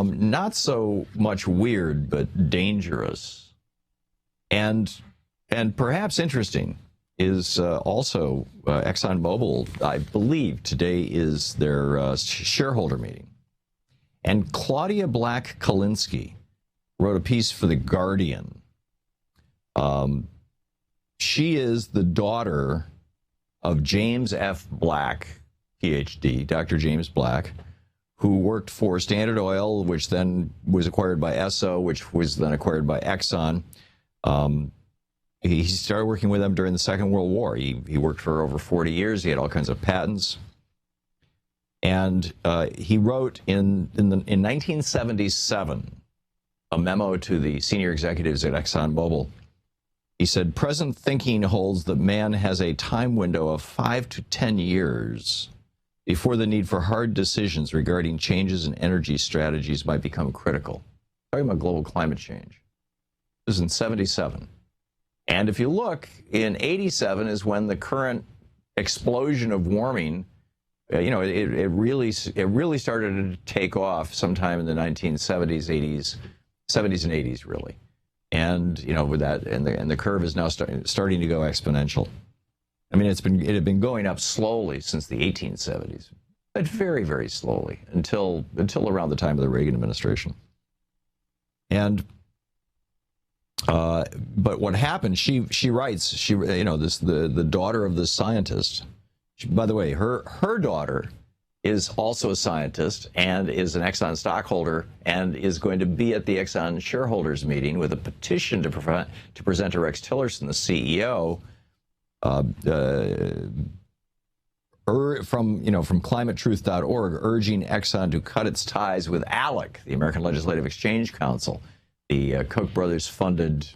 Not so much weird, but dangerous. And perhaps interesting is also ExxonMobil, I believe today is their shareholder meeting. And Claudia Black-Kalinsky wrote a piece for The Guardian. She is the daughter of James F. Black, PhD, Dr. James Black, who worked for Standard Oil, which then was acquired by Esso, which was then acquired by Exxon. He started working with them during the Second World War. He worked for over 40 years. He had all kinds of patents. And he wrote in 1977 a memo to the senior executives at ExxonMobil. He said, present thinking holds that man has a time window of 5 to 10 years before the need for hard decisions regarding changes in energy strategies might become critical. Talking about global climate change. This is in 77. And if you look, in 87 is when the current explosion of warming, it really started to take off sometime in the 1970s, 80s, 70s and 80s, really. And with that, and the curve is now starting to go exponential. I mean, it had been going up slowly since the 1870s, but very, very slowly until around the time of the Reagan administration. And but what happened? She writes. The daughter of this scientist. By the way, her daughter is also a scientist and is an Exxon stockholder and is going to be at the Exxon shareholders meeting with a petition to present to Rex Tillerson, the CEO, from climatetruth.org, urging Exxon to cut its ties with ALEC, the American Legislative Exchange Council, the Koch brothers funded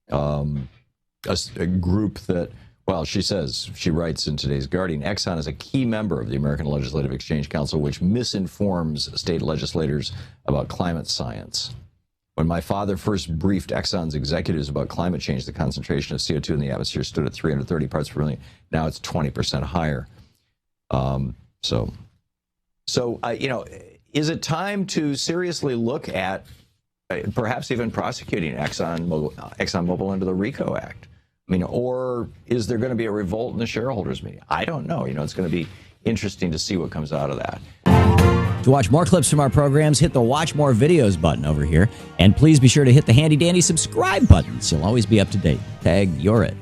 a group that. Well, she writes in today's Guardian, Exxon is a key member of the American Legislative Exchange Council, which misinforms state legislators about climate science. When my father first briefed Exxon's executives about climate change, the concentration of CO2 in the atmosphere stood at 330 parts per million. Now it's 20% higher. Is it time to seriously look at perhaps even prosecuting ExxonMobil under the RICO Act? I mean, or is there going to be a revolt in the shareholders meeting? I don't know. It's going to be interesting to see what comes out of that. To watch more clips from our programs, hit the Watch More Videos button over here. And please be sure to hit the handy-dandy subscribe button so you'll always be up to date. Tag, you're it.